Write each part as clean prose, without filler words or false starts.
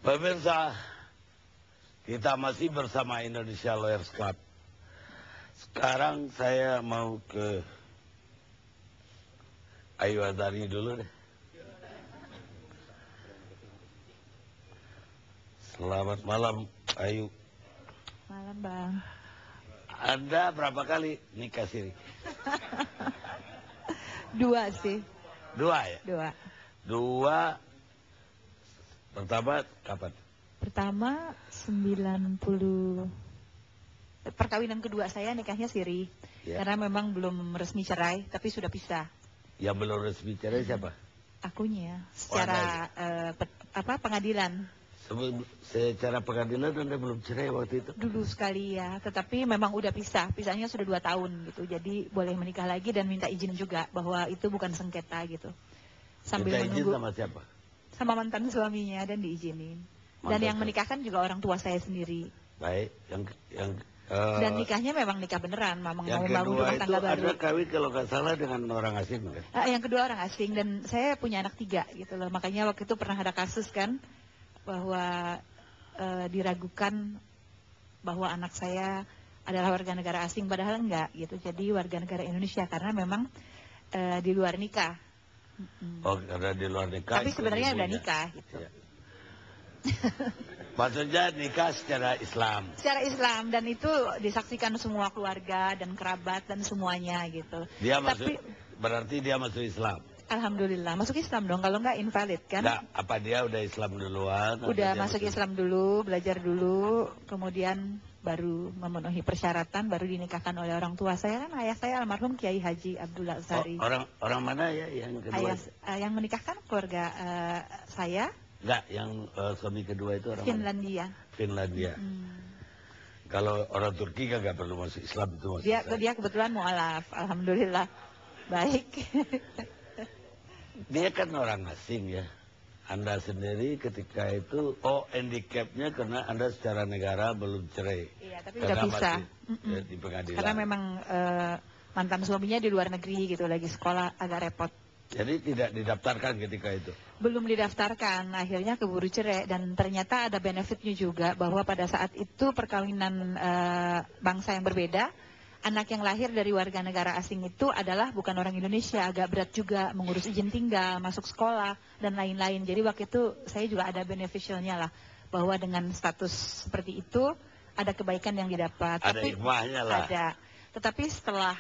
Pemirsa, kita masih bersama Indonesia Lawyers Club. Sekarang saya mau ke Ayu Azhari dulu deh. Selamat malam, Ayu. Malam, Bang. Anda berapa kali nikah siri? 2 sih. 2 ya? 2. 2. Pertama kapan? Pertama 90. Perkawinan kedua saya nikahnya siri. Ya. Karena memang belum resmi cerai, tapi sudah pisah. Yang belum resmi cerai siapa? Akunya secara pengadilan. Secara pengadilan Anda belum cerai waktu itu? Dulu sekali ya, tetapi memang udah pisah. Pisahnya sudah 2 tahun gitu. Jadi boleh menikah lagi dan minta izin juga bahwa itu bukan sengketa gitu. Sambil minta izin menunggu sama siapa? sama mantan suaminya dan diizinin. Dan yang menikahkan juga orang tua saya sendiri. Baik, dan nikahnya memang nikah beneran, memang mau bangun rumah tangga baru. Ada kawin kalau nggak salah dengan orang asing kan? Yang kedua orang asing, dan saya punya anak 3 gitu loh. Makanya waktu itu pernah ada kasus kan bahwa diragukan bahwa anak saya adalah warga negara asing, padahal enggak gitu. Jadi warga negara Indonesia karena memang di luar nikah. Oh, karena di luar nikah. Tapi sebenarnya udah nikah gitu. Ya. Maksudnya nikah secara Islam. Secara Islam, dan itu disaksikan semua keluarga dan kerabat dan semuanya gitu. Berarti dia masuk Islam. Alhamdulillah, masuk Islam dong, kalau nggak invalid kan? Nggak, apa dia udah Islam duluan? Udah masuk Islam dulu, belajar dulu, kemudian baru memenuhi persyaratan, baru dinikahkan oleh orang tua saya kan. Ayah saya almarhum Kiai Haji Abdullah Azhari. Orang mana ya yang kedua? Yang menikahkan keluarga saya. Enggak, yang suami kedua itu orang Finlandia. Finlandia. Kalau orang Turki kan nggak perlu masuk Islam itu. Dia kebetulan mualaf, alhamdulillah. Baik. Dia kan orang asing ya. Anda sendiri ketika itu, handicapnya karena Anda secara negara belum cerai. Iya, tapi udah bisa. Di pengadilan. Karena memang mantan suaminya di luar negeri gitu, lagi sekolah, agak repot. Jadi tidak didaftarkan ketika itu? Belum didaftarkan, akhirnya keburu cerai. Dan ternyata ada benefitnya juga, bahwa pada saat itu perkawinan bangsa yang berbeda, anak yang lahir dari warga negara asing itu adalah bukan orang Indonesia, agak berat juga mengurus izin tinggal, masuk sekolah, dan lain-lain. Jadi waktu itu saya juga ada beneficialnya lah, bahwa dengan status seperti itu ada kebaikan yang didapat. Ada hikmahnya lah. Ada. Tetapi setelah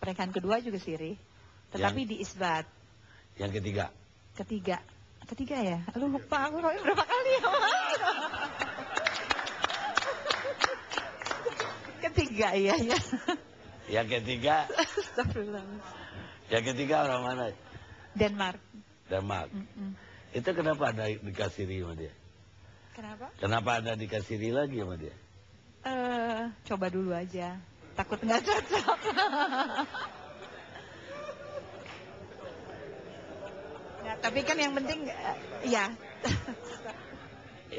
pernikahan kedua juga siri, tetapi diisbat. Yang Ketiga ya? Lupa aku berapa kali ya, Mas? Ketiga, iya ya. Yang ketiga? Astagfirullah. Yang ketiga orang mana? Denmark. Itu kenapa Anda dikasih siri sama dia? Kenapa? Kenapa Anda dikasih siri lagi sama dia? Coba dulu aja. Takut nggak cocok. Nah, tapi kan yang penting, ya.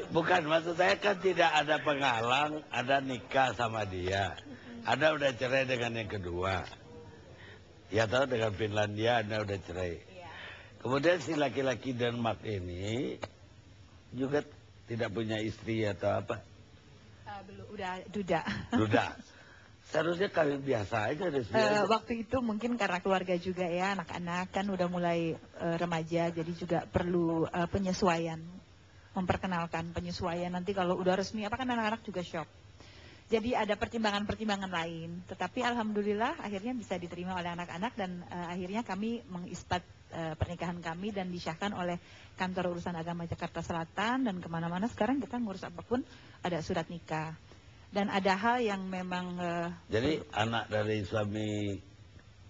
Bukan, maksud saya kan tidak ada penghalang, ada nikah sama dia. Anda udah cerai dengan yang kedua. Ya tahu dengan Finlandia Anda udah cerai. Kemudian si laki-laki Denmark ini juga tidak punya istri atau apa? Belum, udah duda. Seharusnya kawin biasa aja. Waktu itu mungkin karena keluarga juga ya, anak-anak kan udah mulai remaja, jadi juga perlu penyesuaian. Memperkenalkan penyesuaian, nanti kalau udah resmi apa kan anak-anak juga shock. Jadi ada pertimbangan-pertimbangan lain. Tetapi alhamdulillah akhirnya bisa diterima oleh anak-anak, dan akhirnya kami mengisbat pernikahan kami dan disyahkan oleh Kantor Urusan Agama Jakarta Selatan, dan kemana-mana sekarang kita ngurus apapun ada surat nikah. Dan ada hal yang memang jadi anak dari suami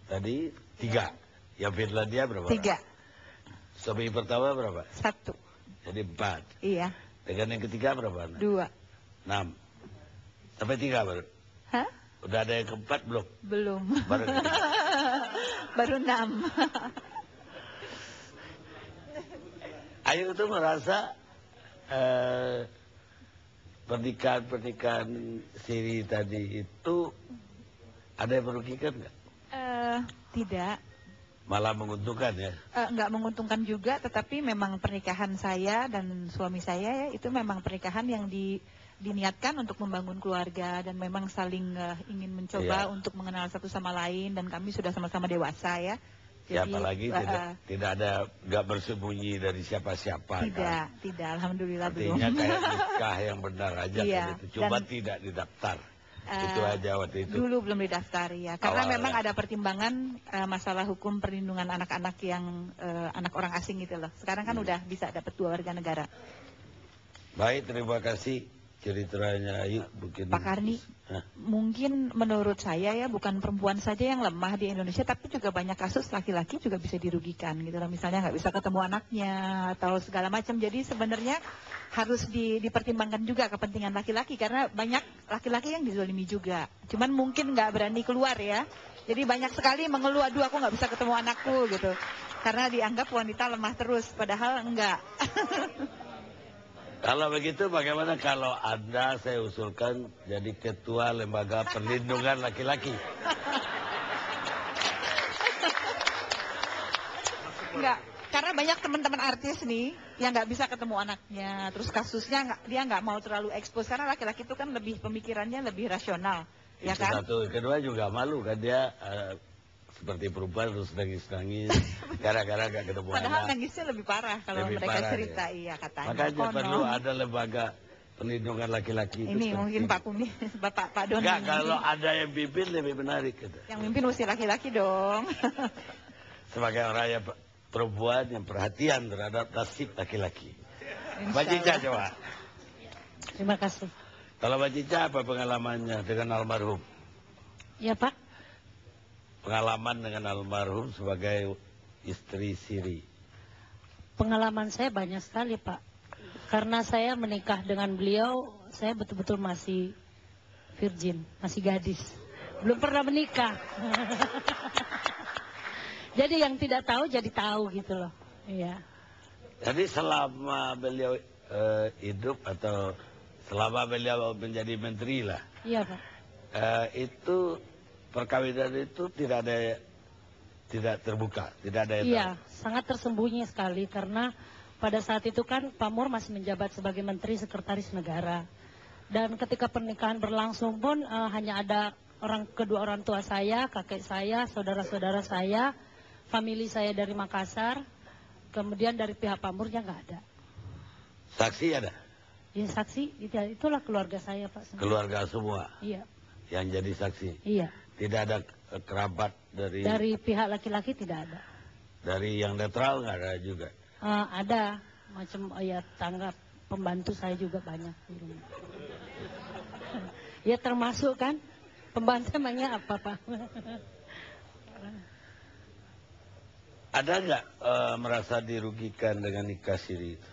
tadi 3. Yang Finlandia berapa? 3. Suami pertama berapa? 1. Jadi 4. Iya. Dengan yang ketiga berapa? 2. 6. Sampai 3 baru? Hah? Udah ada yang keempat belum? Belum. Baru Baru 6. Ayu itu merasa pernikahan siri tadi itu ada yang merugikan nggak? Tidak. Malah menguntungkan ya. Nggak menguntungkan juga, tetapi memang pernikahan saya dan suami saya ya, itu memang pernikahan yang diniatkan untuk membangun keluarga dan memang saling ingin mencoba Iya. untuk mengenal satu sama lain, dan kami sudah sama-sama dewasa ya. Ya, Jadi apalagi tidak ada, nggak bersembunyi dari siapa-siapa kan. tidak, alhamdulillah Artinya belum. kayak nikah yang benar aja Iya, kan itu. Cuma dan tidak didaftar. Itu aja waktu itu. Dulu belum didaftar ya, karena Awalnya. memang ada pertimbangan masalah hukum perlindungan anak-anak yang anak orang asing gitu loh. Sekarang kan udah bisa dapat 2 warga negara. Baik, terima kasih ceritanya. Ayu, mungkin. Pak Karni, mungkin menurut saya ya bukan perempuan saja yang lemah di Indonesia, tapi juga banyak kasus laki-laki juga bisa dirugikan gitu loh. Misalnya nggak bisa ketemu anaknya atau segala macam. Jadi sebenarnya harus dipertimbangkan juga kepentingan laki-laki, karena banyak laki-laki yang dizolimi juga. Cuman mungkin nggak berani keluar ya. Jadi banyak sekali mengeluh, aduh aku nggak bisa ketemu anakku gitu. Karena dianggap wanita lemah terus, padahal enggak. Kalau begitu bagaimana kalau Anda saya usulkan jadi ketua lembaga perlindungan laki-laki? Enggak, karena banyak teman-teman artis nih yang nggak bisa ketemu anaknya, terus kasusnya dia nggak mau terlalu ekspos, karena laki-laki itu kan lebih pemikirannya lebih rasional, ya Itu kan? satu. Kedua juga malu kan dia seperti perempuan terus nangis-nangis gara-gara nggak ketemu Padahal anak. nangisnya lebih parah kalau Lebih mereka parah, cerita, ya. iya katanya. Makanya Konon. perlu ada lembaga perlindungan laki-laki. Ini mungkin Pak Kumi, Pak Doni. Enggak, kalau ada yang pimpin lebih menarik gitu. Yang mimpin mesti laki-laki dong. Sebagai orang yang perempuan yang perhatian terhadap nasib laki-laki. Insya Mbak Cica Allah. coba. Terima kasih. Kalau Mbak Cica apa pengalamannya dengan almarhum? Ya Pak, Pengalaman dengan almarhum sebagai istri siri. pengalaman saya banyak sekali Pak. Karena saya menikah dengan beliau, saya betul-betul masih virgin, masih gadis. Belum pernah menikah. Jadi yang tidak tahu jadi tahu gitu loh. Iya. Jadi selama beliau hidup atau selama beliau menjadi menteri lah, Iya Pak. itu perkawinan itu tidak terbuka, tidak ada yang Iya, tahu. sangat tersembunyi sekali karena pada saat itu kan Pak Mur masih menjabat sebagai Menteri Sekretaris Negara. Dan ketika pernikahan berlangsung pun hanya ada kedua orang tua saya, kakek saya, saudara-saudara saya, famili saya dari Makassar, kemudian dari pihak Pak Murnya nggak ada. Saksi ada? Ya saksi, itulah keluarga saya Pak. Sebenarnya. Keluarga semua Iya, yang jadi saksi? iya. Tidak ada kerabat dari Pihak laki-laki tidak ada. dari yang netral nggak ada juga? Ada macam ya tangga pembantu saya juga banyak di rumah. Ya termasuk kan pembantu emangnya apa Pak? Ada nggak merasa dirugikan dengan nikah siri itu?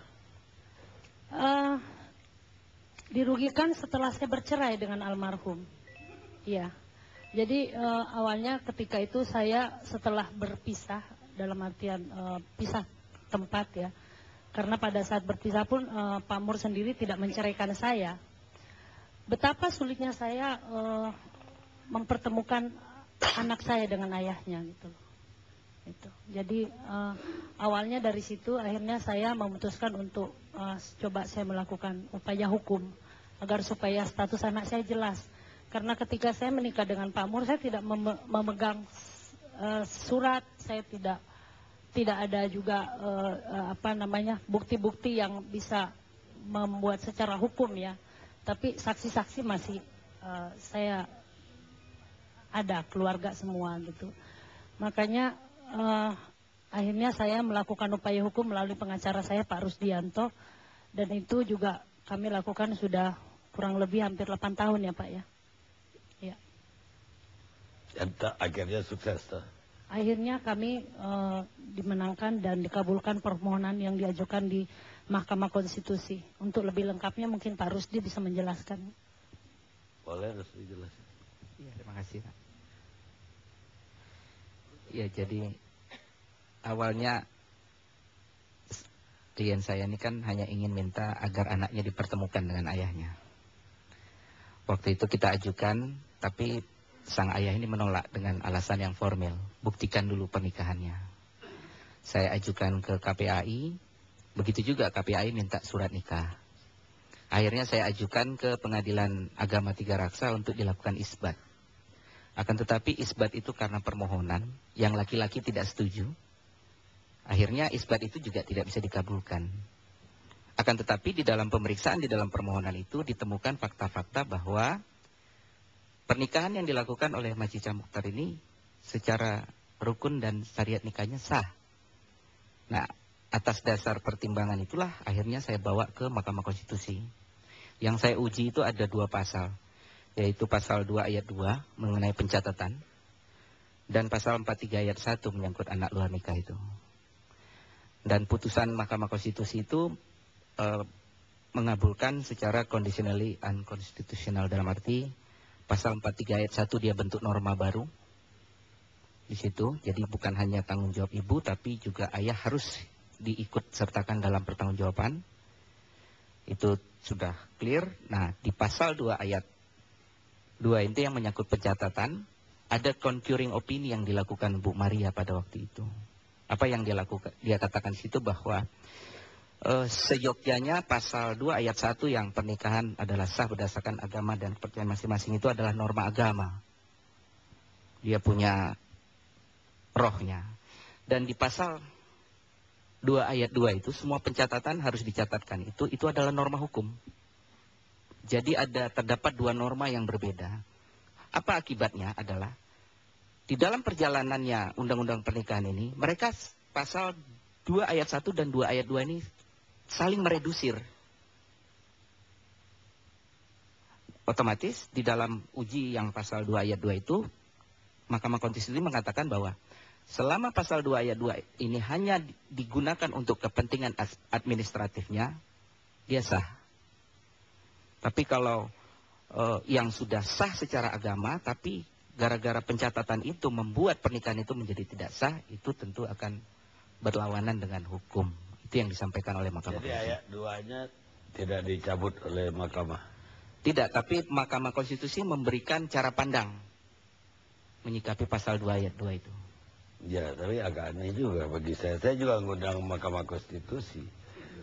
Dirugikan setelah saya bercerai dengan almarhum. Iya. Jadi awalnya ketika itu saya setelah berpisah dalam artian pisah tempat ya. Karena pada saat berpisah pun Pak Mur sendiri tidak menceraikan saya. Betapa sulitnya saya mempertemukan anak saya dengan ayahnya gitu loh. Itu. Jadi awalnya dari situ akhirnya saya memutuskan untuk coba saya melakukan upaya hukum agar supaya status anak saya jelas. Karena ketika saya menikah dengan Pak Mur, saya tidak memegang surat, saya tidak ada juga bukti-bukti yang bisa membuat secara hukum ya. Tapi saksi-saksi masih saya ada, keluarga semua gitu. Makanya akhirnya saya melakukan upaya hukum melalui pengacara saya Pak Rusdianto, dan itu juga kami lakukan sudah kurang lebih hampir 8 tahun ya Pak ya. Ya. Dan akhirnya sukses tuh. Akhirnya kami dimenangkan dan dikabulkan permohonan yang diajukan di Mahkamah Konstitusi. Untuk lebih lengkapnya mungkin Pak Rusdi bisa menjelaskan. Boleh harus dijelasin. Iya, terima kasih Pak. Ya, jadi awalnya klien saya ini kan hanya ingin minta agar anaknya dipertemukan dengan ayahnya. Waktu itu kita ajukan, tapi sang ayah ini menolak dengan alasan yang formal. Buktikan dulu pernikahannya. Saya ajukan ke KPAI, begitu juga KPAI minta surat nikah. Akhirnya saya ajukan ke Pengadilan Agama Tiga Raksa untuk dilakukan isbat. Akan tetapi isbat itu karena permohonan, yang laki-laki tidak setuju. Akhirnya isbat itu juga tidak bisa dikabulkan. Akan tetapi di dalam pemeriksaan, di dalam permohonan itu ditemukan fakta-fakta bahwa pernikahan yang dilakukan oleh Macica Mukhtar ini secara rukun dan syariat nikahnya sah. Nah, atas dasar pertimbangan itulah akhirnya saya bawa ke Mahkamah Konstitusi. Yang saya uji itu ada 2 pasal, yaitu pasal 2 ayat 2 mengenai pencatatan, dan pasal 43 ayat 1 menyangkut anak luar nikah itu. Dan putusan Mahkamah Konstitusi itu mengabulkan secara conditionally unconstitutional, dalam arti pasal 43 ayat 1 dia bentuk norma baru di situ. Jadi bukan hanya tanggung jawab ibu, tapi juga ayah harus diikut sertakan dalam pertanggungjawaban. Itu sudah clear. Nah, di pasal 2 ayat 2 itu yang menyangkut pencatatan, ada concurring opini yang dilakukan Bu Maria pada waktu itu. Apa yang dia lakukan? Dia katakan di situ bahwa seyogyanya pasal 2 ayat 1 yang pernikahan adalah sah berdasarkan agama dan kepercayaan masing-masing itu adalah norma agama. Dia punya rohnya. Dan di pasal 2 ayat 2 itu semua pencatatan harus dicatatkan. Itu adalah norma hukum. Jadi terdapat 2 norma yang berbeda. Apa akibatnya adalah di dalam perjalanannya undang-undang pernikahan ini, mereka pasal 2 ayat 1 dan 2 ayat 2 ini saling meredusir. Otomatis di dalam uji yang pasal 2 ayat 2 itu, Mahkamah Konstitusi mengatakan bahwa selama pasal 2 ayat 2 ini hanya digunakan untuk kepentingan administratifnya, dia sah. Tapi kalau yang sudah sah secara agama, tapi gara-gara pencatatan itu membuat pernikahan itu menjadi tidak sah, itu tentu akan berlawanan dengan hukum. Itu yang disampaikan oleh Mahkamah Konstitusi. Jadi ayat 2-nya tidak dicabut oleh Mahkamah? Tidak, tapi Mahkamah Konstitusi memberikan cara pandang menyikapi pasal 2 ayat 2 itu. Ya, tapi agak aneh juga bagi saya. Saya juga ngundang Mahkamah Konstitusi.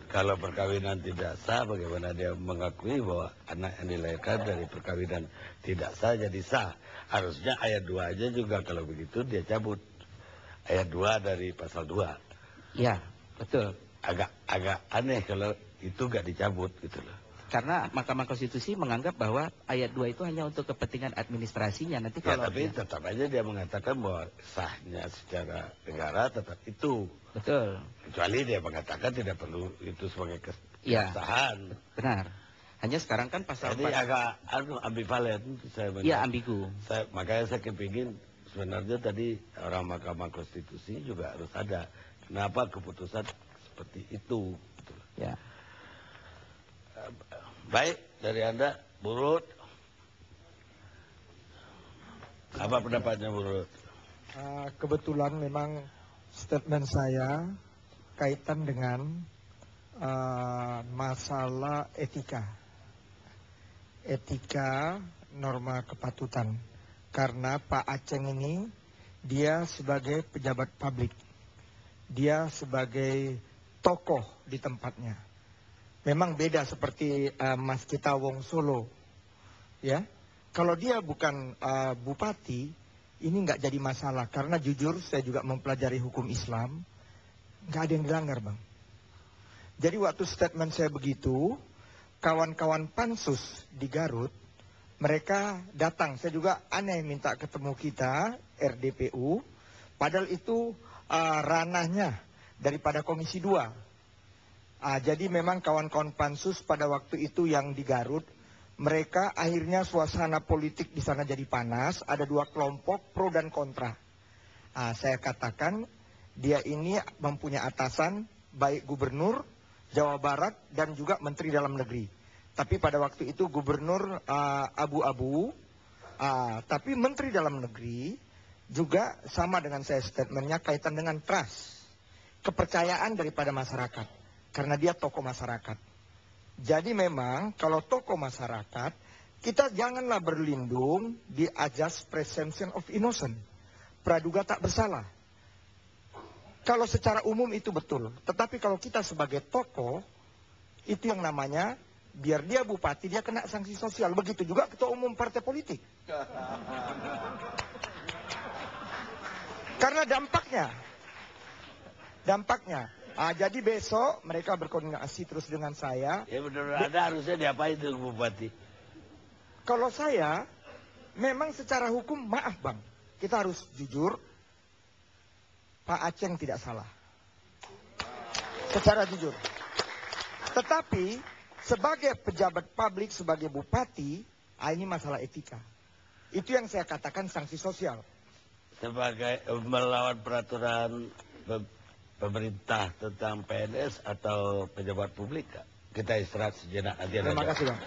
Kalau perkawinan tidak sah, bagaimana dia mengakui bahwa anak yang dilahirkan dari perkawinan tidak sah jadi sah. Harusnya ayat 2 aja juga kalau begitu dia cabut. Ayat 2 dari pasal 2. Ya, betul. Agak aneh kalau itu gak dicabut gitu loh. Karena Mahkamah Konstitusi menganggap bahwa ayat 2 itu hanya untuk kepentingan administrasinya. Nanti Ya, kalau tapi tetap aja dia mengatakan bahwa sahnya secara negara tetap itu. betul. Kecuali dia mengatakan tidak perlu itu sebagai Ya, kesahan. benar. Hanya sekarang kan pasal Jadi agak ambivalen saya Iya, ambigu. makanya saya kepingin sebenarnya tadi orang Mahkamah Konstitusi juga harus ada. Kenapa keputusan seperti itu? Gitu. Ya. Baik, dari Anda, Bu Ruth. Apa pendapatnya Bu Ruth? Kebetulan memang statement saya kaitan dengan masalah etika norma kepatutan. Karena Pak Aceng ini dia sebagai pejabat publik, dia sebagai tokoh di tempatnya. Memang beda seperti Mas Kita Wong Solo, ya. Kalau dia bukan bupati, ini nggak jadi masalah. Karena jujur saya juga mempelajari hukum Islam, nggak ada yang dilanggar, Bang. Jadi waktu statement saya begitu, kawan-kawan pansus di Garut, mereka datang. Saya juga aneh minta ketemu kita, RDPU, padahal itu ranahnya daripada Komisi 2. Jadi memang kawan-kawan pansus pada waktu itu yang di Garut, mereka akhirnya suasana politik di sana jadi panas, ada 2 kelompok pro dan kontra. Saya katakan dia ini mempunyai atasan baik gubernur Jawa Barat dan juga Menteri Dalam Negeri. Tapi pada waktu itu gubernur abu-abu, tapi Menteri Dalam Negeri juga sama dengan saya statementnya kaitan dengan trust, kepercayaan daripada masyarakat. Karena dia tokoh masyarakat. Jadi memang kalau tokoh masyarakat, Kita janganlah berlindung di ajas presumption of innocent. Praduga tak bersalah. Kalau secara umum itu betul. Tetapi kalau kita sebagai tokoh, itu yang namanya, biar dia bupati, dia kena sanksi sosial. Begitu juga ketua umum partai politik. Karena dampaknya. Jadi besok mereka berkoordinasi terus dengan saya. Ya benar, Anda harusnya diapain itu bupati? Kalau saya, memang secara hukum, maaf Bang, kita harus jujur, Pak Aceng tidak salah. Secara jujur. Tetapi, sebagai pejabat publik, sebagai bupati, ini masalah etika. Itu yang saya katakan sanksi sosial. Sebagai melawan peraturan pemerintah tentang PNS atau pejabat publik, Kak? Kita istirahat sejenak. Terima kasih Bang.